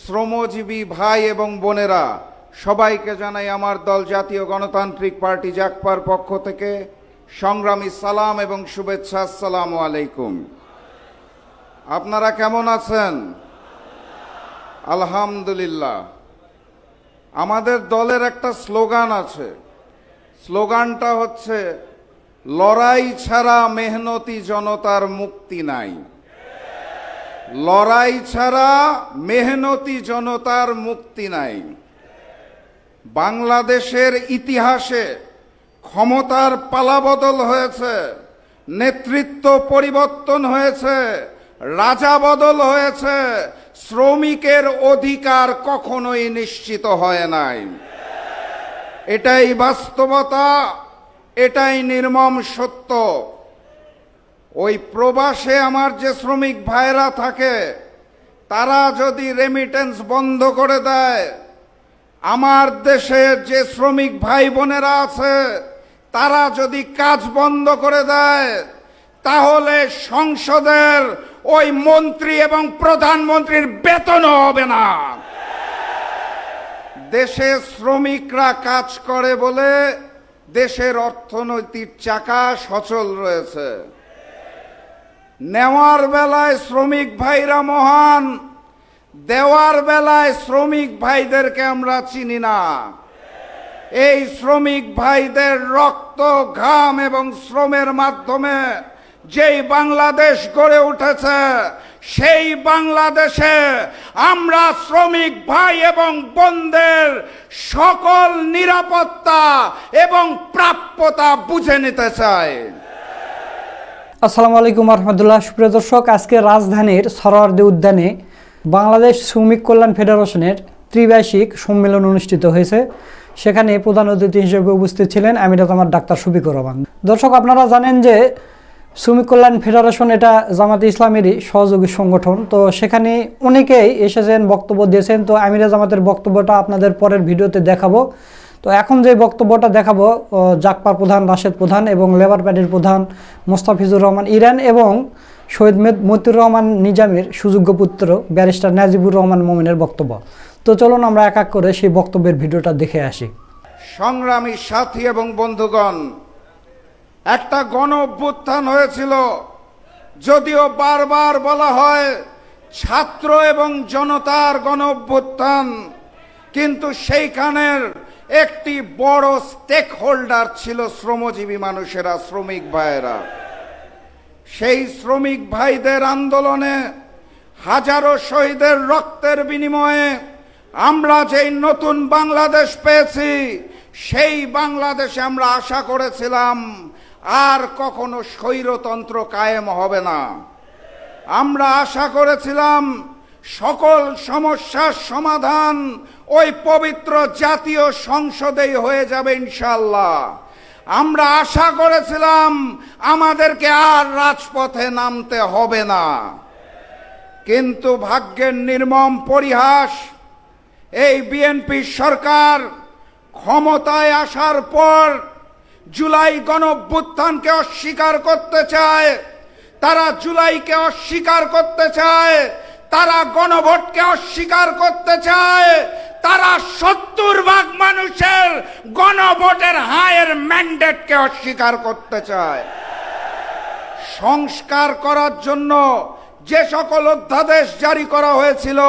শ্রমজীবী ভাই এবং বোনেরা, সবাইকে জানাই আমার দল জাতীয় গণতান্ত্রিক পার্টি জাগপার পক্ষ থেকে সংগ্রামী সালাম এবং শুভেচ্ছা। আসসালামু আলাইকুম। আপনারা কেমন আছেন? আলহামদুলিল্লাহ। আমাদের দলের একটা স্লোগান আছে, স্লোগানটা হচ্ছে লড়াই ছাড়া মেহনতি জনতার মুক্তি নাই। লড়াই ছাড়া মেহনতি জনতার মুক্তি নাই। বাংলাদেশের ইতিহাসে ক্ষমতার পালাবদল হয়েছে, নেতৃত্ব পরিবর্তন হয়েছে, রাজা বদল হয়েছে, শ্রমিকের অধিকার কখনোই নিশ্চিত হয় নাই। এটাই বাস্তবতা, এটাই নির্মম সত্য। ওই প্রবাসে আমার যে শ্রমিক ভাইরা থাকে, তারা যদি রেমিটেন্স বন্ধ করে দেয়, আমার দেশের যে শ্রমিক ভাই বোনেরা আছে তারা যদি কাজ বন্ধ করে দেয়, তাহলে সংসদের ওই মন্ত্রী এবং প্রধানমন্ত্রীর বেতনও হবে না। দেশে শ্রমিকরা কাজ করে বলে দেশের অর্থনৈতিক চাকা সচল রয়েছে। নেওয়ার বেলায় শ্রমিক ভাইরা মহান, দেওয়ার বেলায় শ্রমিক ভাইদেরকে আমরা চিনি না। এই শ্রমিক ভাইদের রক্ত, ঘাম এবং শ্রমের মাধ্যমে যেই বাংলাদেশ গড়ে উঠেছে, সেই বাংলাদেশে আমরা শ্রমিক ভাই এবং বোনদের সকল নিরাপত্তা এবং প্রাপ্যতা বুঝে নিতে চাই। আসসালামু আলাইকুম রহমতুল্লাহ। সুপ্রিয় দর্শক, আজকে রাজধানীর সরোয়ার্দী উদ্যানে বাংলাদেশ শ্রমিক কল্যাণ ফেডারেশনের ত্রিবার্ষিক সম্মেলন অনুষ্ঠিত হয়েছে। সেখানে প্রধান অতিথি হিসেবে উপস্থিত ছিলেন আমিরাত আমার ডাক্তার শফিকুর রহমান। দর্শক, আপনারা জানেন যে শ্রমিক কল্যাণ ফেডারেশন এটা জামাতে ইসলামেরই সহযোগী সংগঠন। তো সেখানে অনেকেই এসেছেন, বক্তব্য দিয়েছেন। তো আমিরা জামাতের বক্তব্যটা আপনাদের পরের ভিডিওতে দেখাবো। তো এখন যে বক্তব্যটা দেখাবো, জাগপার প্রধান রাশেদ প্রধান এবং লেবার পার্টির প্রধান মোস্তাফিজুর রহমান ইরান এবং শহীদ মতিউর রহমান নিজামের সুযোগ্য পুত্র ব্যারিস্টার নাজিবুর রহমান মোমিনের বক্তব্য। তো চলুন আমরা এক এক করে সেই বক্তব্যের ভিডিওটা দেখে আসি। সংগ্রামী সাথী এবং বন্ধুগণ, একটা গণ অভ্যুত্থান হয়েছিল। যদিও বারবার বলা হয় ছাত্র এবং জনতার গণ অভ্যুত্থান, কিন্তু সেইখানের একটি বড় স্টেক হোল্ডার ছিল শ্রমজীবী মানুষেরা, শ্রমিক ভাইয়েরা। সেই শ্রমিক ভাইদের আন্দোলনে হাজারো শহীদের রক্তের বিনিময়ে আমরা যেই নতুন বাংলাদেশ পেয়েছি, সেই বাংলাদেশে আমরা আশা করেছিলাম আর কখনো স্বৈরতন্ত্র কায়েম হবে না। আমরা আশা করেছিলাম সকল সমস্যার সমাধান ওই পবিত্র জাতীয় সংসদেই হয়ে যাবে ইনশাআল্লাহ। আমরা আশা করেছিলাম আমাদেরকে আর রাজপথে নামতে হবে না। কিন্তু ভাগ্যের নির্মম পরিহাস, এই বিএনপি সরকার ক্ষমতায় আসার পর জুলাই গণঅভ্যুত্থানকে অস্বীকার করতে চায়, তারা জুলাইকে অস্বীকার করতে চায়, তারা গণভোটকে অস্বীকার করতে চায়, তারা 70% মানুষের গণভোটের হায়ের ম্যান্ডেটকে অস্বীকার করতে চায়। সংস্কার করার জন্য যে সকল অধ্যাদেশ জারি করা হয়েছিল,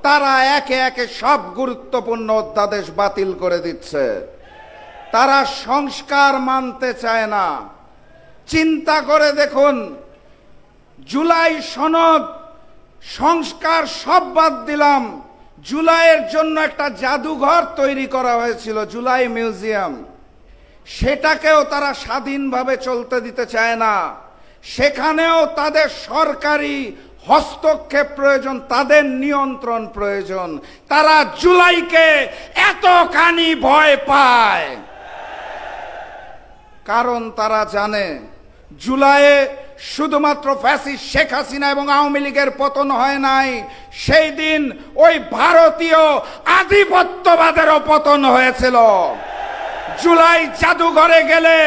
তারা একে একে সব গুরুত্বপূর্ণ অধ্যাদেশ বাতিল করে দিচ্ছে। তারা সংস্কার মানতে চায় না। চিন্তা করে দেখুন, জুলাই সনদ সংস্কার সব বাদ দিলাম, জুলাইয়ের জন্য একটা জাদুঘর তৈরি করা হয়েছিল, জুলাই মিউজিয়াম। সেটাকেও তারা স্বাধীনভাবে চলতে দিতে চায় না। সেখানেও তাদের সরকারি হস্তক্ষেপ প্রয়োজন, তাদের নিয়ন্ত্রণ প্রয়োজন। তারা জুলাইকে এতখানি ভয় পায় কারণ তারা জানে জুলাইয়ে শুধুমাত্র ফ্যাসিস্ট শেখ হাসিনা এবং আওয়ামী লীগের পতন হয় নাই, সেই দিন ওই ভারতীয় আধিপত্যবাদেরও পতন হয়েছিল। জুলাই জাদুঘরে গেলে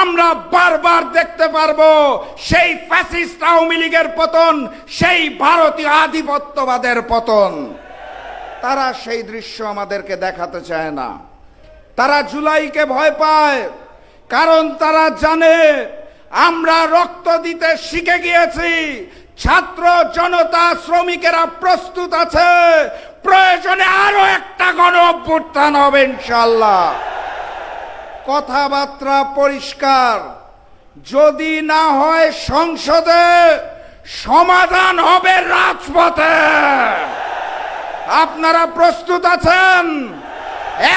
আমরা বারবার দেখতে পারবো সেই ফ্যাসিস্ট আওয়ামী লীগের পতন, সেই ভারতীয় আধিপত্যবাদের পতন। তারা সেই দৃশ্য আমাদেরকে দেখাতে চায় না। তারা জুলাইকে ভয় পায়, কারণ তারা জানে আমরা রক্ত দিতে শিখে গিয়েছি। ছাত্র জনতা শ্রমিকেরা প্রস্তুত আছে, প্রয়োজনে আরো একটা গণ অভ্যুত্থান হবে ইনশাআল্লাহ। কথাবার্তা পরিষ্কার, যদি না হয় সংসদে, সমাধান হবে রাজপথে। আপনারা প্রস্তুত আছেন?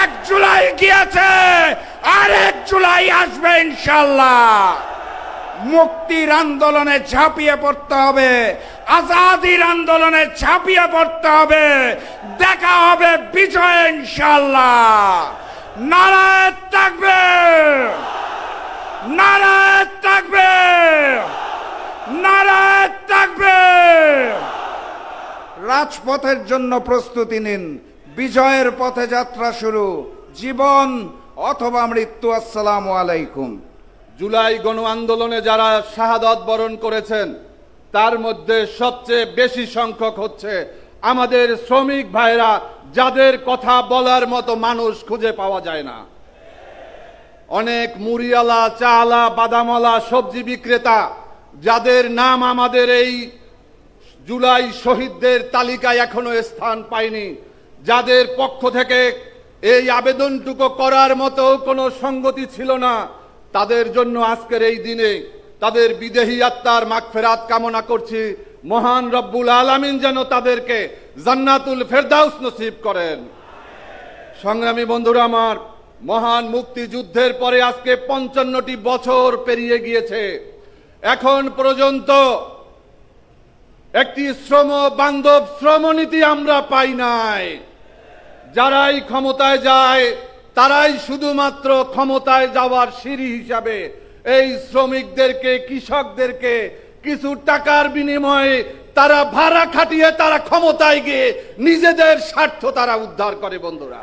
1 জুলাই গিয়েছে, আর 1 জুলাই আসবে ইনশাআল্লাহ। মুক্তির আন্দোলনে ঝাঁপিয়ে পড়তে হবে, আজাদির আন্দোলনে ঝাঁপিয়ে পড়তে হবে। দেখা হবে বিজয় ইনশাআল্লাহ। নারায়ে তাকবীর, নারায়ে তাকবীর, নারায়ে তাকবীর। রাজপথের জন্য প্রস্তুতি নিন। বিজয়ের পথে যাত্রা শুরু, জীবন অথবা মৃত্যু। আসসালামু আলাইকুম। জুলাই গণ আন্দোলনে যারা শাহাদাত বরণ করেছেন, তার মধ্যে সবচেয়ে বেশি সংখ্যক হচ্ছে আমাদের শ্রমিক ভাইরা, যাদের কথা বলার মতো মানুষ খুঁজে পাওয়া যায় না। অনেক মুড়িওয়ালা, চালা, বাদামওয়ালা, সবজি বিক্রেতা, যাদের নাম আমাদের এই জুলাই শহীদদের তালিকায় এখনো স্থান পায়নি, যাদের পক্ষ থেকে এই আবেদনটুকু করার মতো কোনো সঙ্গতি ছিল না, তাদের জন্য আজকের এই দিনে তাদের বিদেহী আত্মার মাগফিরাত কামনা করছি। মহান রব্বুল আলামিন যেন তাদেরকে জান্নাতুল ফেরদাউস নসিব করেন। সংগ্রামী বন্ধুরা আমার, মহান মুক্তিযুদ্ধের পরে আজকে 55টি বছর পেরিয়ে গিয়েছে। এখন পর্যন্ত একটি শ্রম বান্ধব শ্রমনীতি আমরা পাই নাই। যারাই ক্ষমতায় যায়, তারাই শুধুমাত্র ক্ষমতায় যাওয়ার সিঁড়ি হিসাবে এই শ্রমিকদেরকে, কৃষকদেরকে কিছু টাকার বিনিময়ে তারা ভাড়া খাটিয়ে তারা ক্ষমতায় গিয়ে নিজেদের স্বার্থ তারা উদ্ধার করে। বন্ধুরা,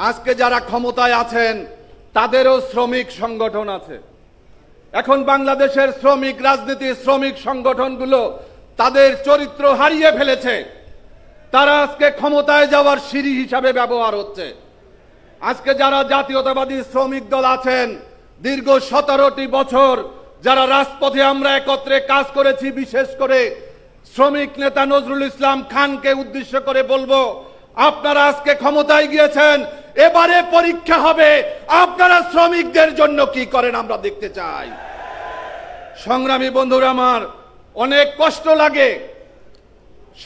আজকে যারা ক্ষমতায় আছেন তাদেরও শ্রমিক সংগঠন আছে। এখন বাংলাদেশের শ্রমিক রাজনীতি, শ্রমিক সংগঠনগুলো তাদের চরিত্র হারিয়ে ফেলেছে। তারা আজকে ক্ষমতায় যাওয়ার সিঁড়ি হিসাবে ব্যবহার হচ্ছে। আজকে যারা জাতীয়তাবাদী শ্রমিক দল আছেন, দীর্ঘ 17টি বছর যারা রাজপথে আমরা একত্রে কাজ করেছি, বিশেষ করে শ্রমিক নেতা নজরুল ইসলাম খানকে উদ্দেশ্য করে বলবো, আপনারা আজকে ক্ষমতায় গিয়েছেন, এবারে পরীক্ষা হবে আপনারা শ্রমিকদের জন্য কি করেন, আমরা দেখতে চাই। সংগ্রামী বন্ধুরা আমার, অনেক কষ্ট লাগে।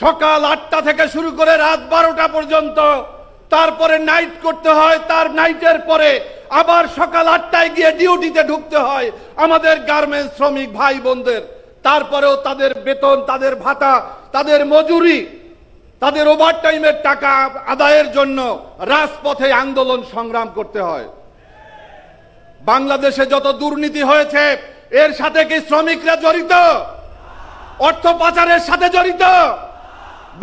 সকাল 8টা থেকে শুরু করে রাত 12টা পর্যন্ত, তারপরে নাইট করতে হয়, তার নাইটের পরে আবার সকাল 8টায় গিয়ে ডিউটিতে ঢুকতে হয় আমাদের গার্মেন্টস শ্রমিক ভাই বোনদের। তারপরেও তাদের বেতন, তাদের ভাতা, তাদের মজুরি, তাদের ওভারটাইমের টাকা আদায়ের জন্য রাজপথে আন্দোলন সংগ্রাম করতে হয়। বাংলাদেশে যত দুর্নীতি হয়েছে, এর সাথে কি শ্রমিকরা জড়িত? অর্থ পাচারের সাথে জড়িত?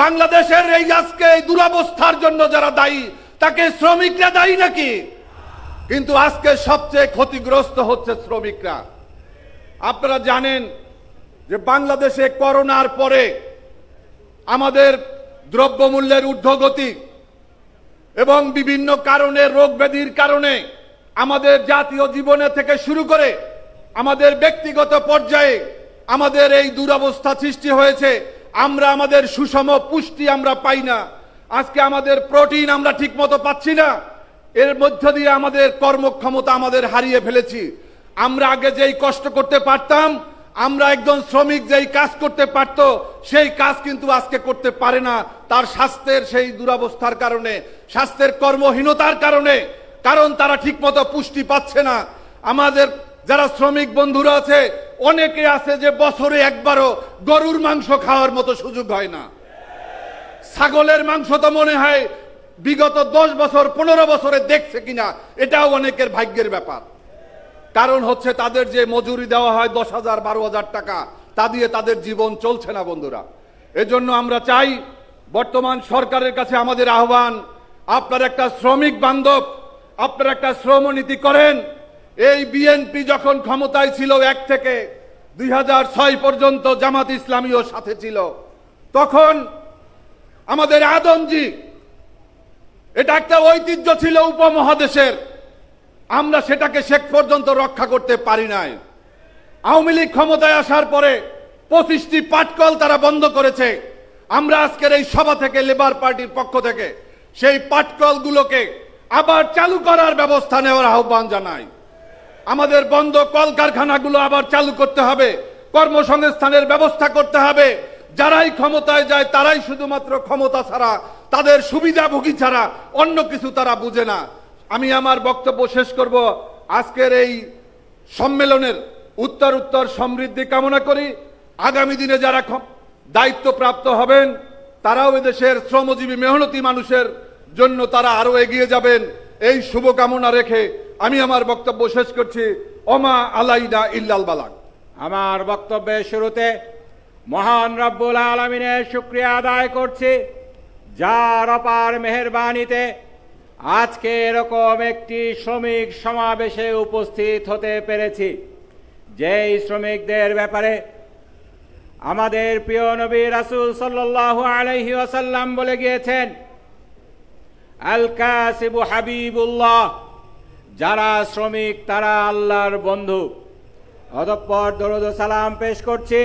বাংলাদেশের এই আজকে এই দুরবস্থার জন্য যারা দায়ী, তাকে শ্রমিকরা দায়ী নাকি? কিন্তু আজকে সবচেয়ে ক্ষতিগ্রস্ত হচ্ছে শ্রমিকরা। আপনারা জানেন যে বাংলাদেশে করোনার পরে আমাদের দ্রব্যমূল্যের ঊর্ধ্বগতি এবং বিভিন্ন কারণে, রোগ ব্যাধির কারণে আমাদের জাতীয় জীবনে থেকে শুরু করে আমাদের ব্যক্তিগত পর্যায়ে আমাদের এই দুরবস্থা সৃষ্টি হয়েছে। আমরা আমাদের সুষম পুষ্টি আমরা পাই না। আজকে আমাদের প্রোটিন আমরা ঠিক মতো পাচ্ছি না। এর মধ্য দিয়ে আমাদের কর্মক্ষমতা আমাদের হারিয়ে ফেলেছি। আমরা আগে যেই কষ্ট করতে পারতাম, আমরা একজন শ্রমিক যেই কাজ করতে পারতো, সেই কাজ কিন্তু আজকে করতে পারে না। তার স্বাস্থ্যের সেই দুরবস্থার কারণে, স্বাস্থ্যের কর্মহীনতার কারণে, কারণ তারা ঠিকমতো পুষ্টি পাচ্ছে না। আমাদের যারা শ্রমিক বন্ধুরা আছে, অনেকে আছে যে বছরে একবারও গরুর মাংস খাওয়ার মতো সুযোগ হয় না। ছাগলের মাংস তো মনে হয় বিগত 10 বছর 15 বছরে দেখছে কিনা, এটাও অনেকের ভাগ্যের ব্যাপার। কারণ হচ্ছে তাদের যে মজুরি দেওয়া হয় 10,000 12,000 টাকা, তা দিয়ে তাদের জীবন চলছে না। বন্ধুরা, এজন্য আমরা চাই, বর্তমান সরকারের কাছে আমাদের আহ্বান, আপনারা একটা শ্রমিক বান্ধব, আপনারা একটা শ্রমনীতি করেন। এই বিএনপি যখন ক্ষমতায় ছিল 1 থেকে 2006 পর্যন্ত, জামাত ইসলামীও সাথে ছিল, তখন আমাদের আদমজি, এটা একটা ঐতিহ্য ছিল উপমহাদেশের, আমরা সেটাকে শেষ পর্যন্ত রক্ষা করতে পারি নাই। আওয়ামী লীগ ক্ষমতায় আসার পরে 25টি পাটকল তারা বন্ধ করেছে। আমরা আজকের এই সভা থেকে লেবার পার্টির পক্ষ থেকে সেই পাটকলগুলোকে আবার চালু করার ব্যবস্থা নেওয়ার আহ্বান জানাই। আমাদের বন্ধ কলকারখানাগুলো আবার চালু করতে হবে, কর্মসংস্থানের ব্যবস্থা করতে হবে। যারাই ক্ষমতায় যায় তারাই শুধুমাত্র ক্ষমতা ছাড়া, তাদের সুবিধাভোগী ছাড়া অন্য কিছু তারা বুঝে না। আমি আমার বক্তব্য শেষ করব। আজকের এই সম্মেলনের উত্তর সমৃদ্ধি কামনা করি। আগামী দিনে যারা দায়িত্বপ্রাপ্ত হবেন তারাও এদেশের শ্রমজীবী মেহনতি মানুষের জন্য তারা আরো এগিয়ে যাবেন, এই শুভকামনা রেখে আমি আমার বক্তব্য শেষ করছি। ওমা আলাইনা ইল্লাল বালাগ। আমার বক্তব্যের শুরুতে মহান রব্বুল আলামিনের শুকরিয়া আদায় করছি, যার অপার মেহেরবানিতে আজকে এরকম একটি শ্রমিক সমাবেশে উপস্থিত হতে পেরেছি। যেই শ্রমিকদের ব্যাপারে আমাদের প্রিয় নবী রাসূল সাল্লাল্লাহু আলাইহি ওয়াসাল্লাম বলে গিয়েছেন, আল কাসিবু হাবিবুল্লাহ, যারা শ্রমিক তারা আল্লাহর বন্ধু। অতঃপর দরুদ ও সালাম পেশ করছি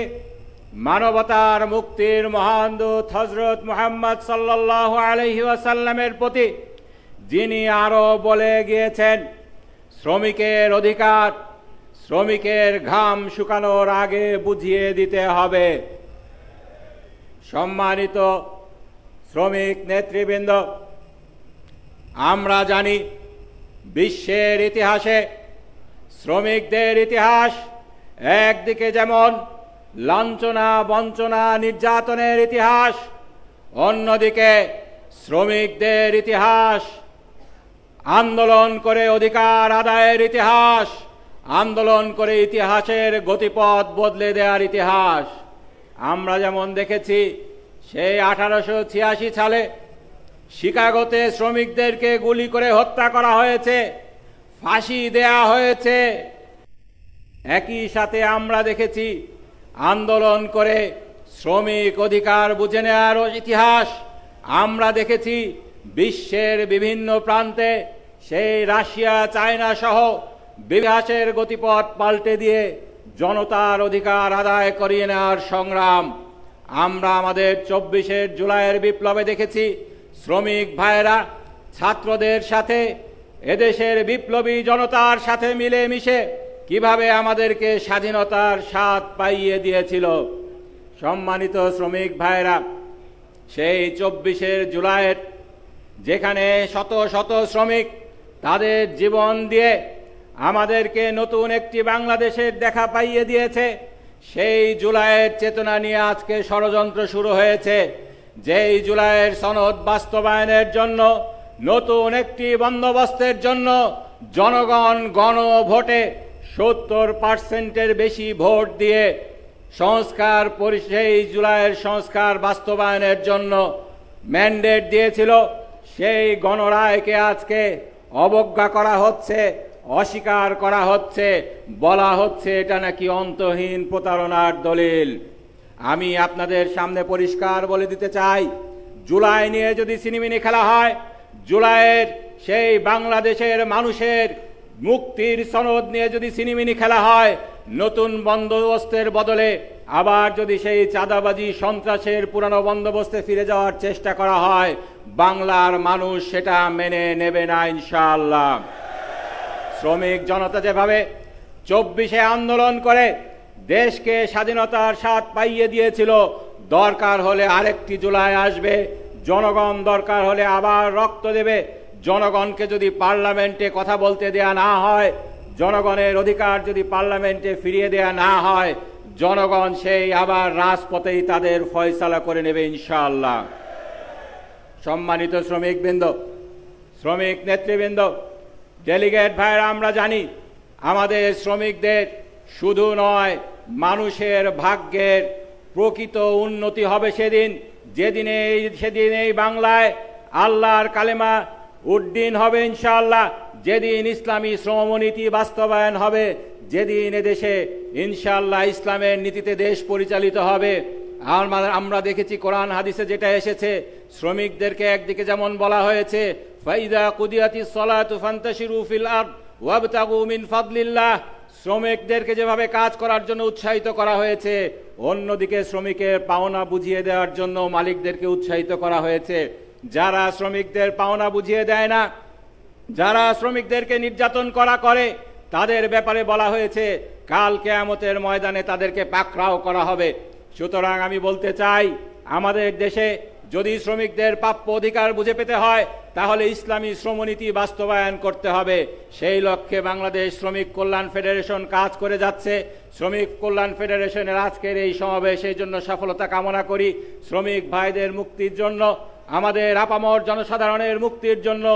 মানবতার মুক্তির মহান দূত হযরত মুহাম্মদ সাল্লাল্লাহু আলাইহি ওয়াসাল্লামের প্রতি, যিনি আরো বলে গিয়েছেন, শ্রমিকের অধিকার শ্রমিকের ঘাম শুকানোর আগে বুঝিয়ে দিতে হবে। সম্মানিত শ্রমিক নেতৃবৃন্দ, আমরা জানি বিশ্বের ইতিহাসে শ্রমিকদের ইতিহাস একদিকে যেমন লাঞ্ছনা বঞ্চনা নির্যাতনের ইতিহাস, অন্যদিকে শ্রমিকদের ইতিহাস আন্দোলন করে অধিকার আদায়ের ইতিহাস, আন্দোলন করে ইতিহাসের গতিপথ বদলে দেওয়ার ইতিহাস। আমরা যেমন দেখেছি সেই 1886 সালে শিকাগোতে শ্রমিকদেরকে গুলি করে হত্যা করা হয়েছে, ফাঁসি দেয়া হয়েছে। একই সাথে আমরা দেখেছি আন্দোলন করে শ্রমিক অধিকার বুঝে নেওয়ার ইতিহাস। আমরা দেখেছি বিশ্বের বিভিন্ন প্রান্তে সেই রাশিয়া চায়না সহ ইতিহাসের গতিপথ পাল্টে দিয়ে জনতার অধিকার আদায় করিয়ে নেওয়ার সংগ্রাম। আমরা আমাদের 24 জুলাইয়ের বিপ্লবে দেখেছি শ্রমিক ভাইয়েরা ছাত্রদের সাথে এদেশের বিপ্লবী জনতার সাথে মিলে মিশে কিভাবে আমাদেরকে স্বাধীনতার স্বাদ পাইয়ে দিয়েছিল। সম্মানিত শ্রমিক ভাইয়েরা, সেই 24 জুলাইয়ের যেখানে শত শত শ্রমিক তাদের জীবন দিয়ে আমাদেরকে নতুন একটি বাংলাদেশের দেখা পাইয়ে দিয়েছে, সেই জুলাইয়ের চেতনা নিয়ে আজকে ষড়যন্ত্র শুরু হয়েছে। যেই জুলাইয়ের সনদ বাস্তবায়নের জন্য, নতুন একটি বন্দোবস্তের জন্য জনগণ গণভোটে 70% বেশি ভোট দিয়ে সেই জুলাইয়ের সংস্কার বাস্তবায়নের জন্য ম্যান্ডেট দিয়েছিল, সেই গণরায়কে আজকে অবজ্ঞা করা হচ্ছে, অস্বীকার করা হচ্ছে, বলা হচ্ছে এটা নাকি অন্তহীন প্রতারণার দলিল। আমি আপনাদের সামনে পরিষ্কার বলে দিতে চাই, জুলাই নিয়ে যদি সিনেমিনি খেলা হয়, জুলাইয়ের সেই বাংলাদেশের মানুষের মুক্তির সনদ নিয়ে যদি সিনেমিনি খেলা হয়, নতুন বন্দোবস্তের বদলে আবার যদি সেই চাঁদাবাজি সন্ত্রাসের পুরানো বন্দোবস্তে ফিরে যাওয়ার চেষ্টা করা হয়, বাংলার মানুষ সেটা মেনে নেবে না ইনশাআল্লাহ। শ্রমিক জনতা যেভাবে 24-এ আন্দোলন করে দেশকে স্বাধীনতার স্বাদ পাইয়ে দিয়েছিল, দরকার হলে আরেকটি জুলাই আসবে, জনগণ দরকার হলে আবার রক্ত দেবে। জনগণকে যদি পার্লামেন্টে কথা বলতে দেয়া না হয়, জনগণের অধিকার যদি পার্লামেন্টে ফিরিয়ে দেয়া না হয়, জনগণ সেই আবার রাজপথেই তাদের ফয়সালা করে নেবে ইনশাআল্লাহ। সম্মানিত শ্রমিকবৃন্দ, শ্রমিক নেতৃবৃন্দ, ডেলিগেট ভাইরা, আমরা জানি আমাদের শ্রমিকদের শুধু নয়, মানুষের ভাগ্যের প্রকৃত উন্নতি হবে সেদিন এই বাংলায় আল্লাহর কালেমা উড্ডীন হবে ইনশাআল্লাহ, যেদিন ইসলামী শ্রমনীতি বাস্তবায়ন হবে, যেদিন এদেশে ইনশাআল্লাহ ইসলামের নীতিতে দেশ পরিচালিত হবে। আমরা দেখেছি কোরআন হাদিসে যেটা এসেছে, শ্রমিকদেরকে একদিকে যেমন বলা হয়েছে ফাইদা কুদিয়াতিস সালাতু ফান্তাশিরু ফিল আরদ ওয়াবতাগু মিন ফাদলিল্লাহ, শ্রমিকদেরকে যেভাবে কাজ করার জন্য উৎসাহিত করা হয়েছে, অন্যদিকে শ্রমিকের পাওনা বুঝিয়ে দেওয়ার জন্য মালিকদেরকে উৎসাহিত করা হয়েছে। যারা শ্রমিকদের পাওনা বুঝিয়ে দেয় না, যারা শ্রমিকদেরকে নির্যাতন করে তাদের ব্যাপারে বলা হয়েছে কাল কিয়ামতের ময়দানে তাদেরকে পাকড়াও করা হবে। সুতরাং আমি বলতে চাই, আমাদের দেশে যদি শ্রমিকদের প্রাপ্য অধিকার বুঝে পেতে হয় তাহলে ইসলামী শ্রমনীতি বাস্তবায়ন করতে হবে। সেই লক্ষ্যে বাংলাদেশ শ্রমিক কল্যাণ ফেডারেশন কাজ করে যাচ্ছে। শ্রমিক কল্যাণ ফেডারেশনের আজকের এই সমাবেশ এই জন্য সফলতা কামনা করি। শ্রমিক ভাইদের মুক্তির জন্য, আমাদের আপামর জনসাধারণের মুক্তির জন্য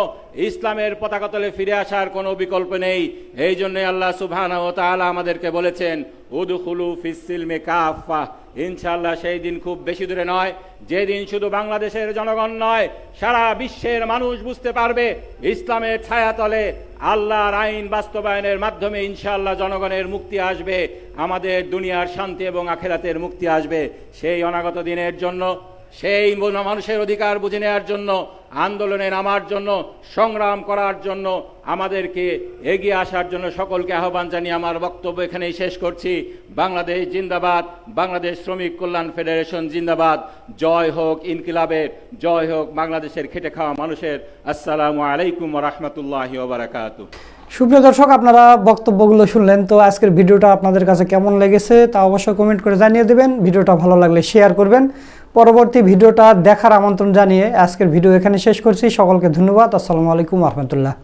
ইসলামের পতাকা তলে ফিরে আসার কোনো বিকল্প নেই। এই জন্যই আল্লাহ সুবহানাহু ওয়া তাআলা আমাদেরকে বলেছেন উদখুলু ফিস সিলমি কাফা। ইনশাআল্লাহ সেই দিন খুব বেশি দূরে নয়, যেদিন শুধু বাংলাদেশের জনগণ নয়, সারা বিশ্বের মানুষ বুঝতে পারবে ইসলামের ছায়াতলে আল্লাহর আইন বাস্তবায়নের মাধ্যমে ইনশাআল্লাহ জনগণের মুক্তি আসবে, আমাদের দুনিয়ার শান্তি এবং আখিরাতের মুক্তি আসবে। সেই অনাগত দিনের জন্য, সেই মানুষের অধিকার বুঝে নেওয়ার জন্য, আন্দোলনে নামার জন্য, সংগ্রাম করার জন্য, আমাদেরকে এগিয়ে আসার জন্য সকলকে আহ্বান জানিয়ে আমার বক্তব্য এখানেই শেষ করছি। বাংলাদেশ জিন্দাবাদ, বাংলাদেশ শ্রমিক কল্যাণ ফেডারেশন জিন্দাবাদ। জয় হোক ইনকিলাবের, জয় হোক বাংলাদেশের খেটে খাওয়া মানুষের। আসসালামু আলাইকুম ওয়া রাহমাতুল্লাহি ওয়া বারাকাতুহু। সুপ্রিয় দর্শক, আপনারা বক্তব্যগুলো শুনলেন। তো আজকের ভিডিওটা আপনাদের কাছে কেমন লেগেছে তা অবশ্যই কমেন্ট করে জানিয়ে দেবেন। ভিডিওটা ভালো লাগলে শেয়ার করবেন। পরবর্তী ভিডিওটা দেখার আমন্ত্রণ জানিয়ে আজকের ভিডিও এখানে শেষ করছি। সকলকে ধন্যবাদ। আসসালামু আলাইকুম ওয়া রাহমাতুল্লাহ।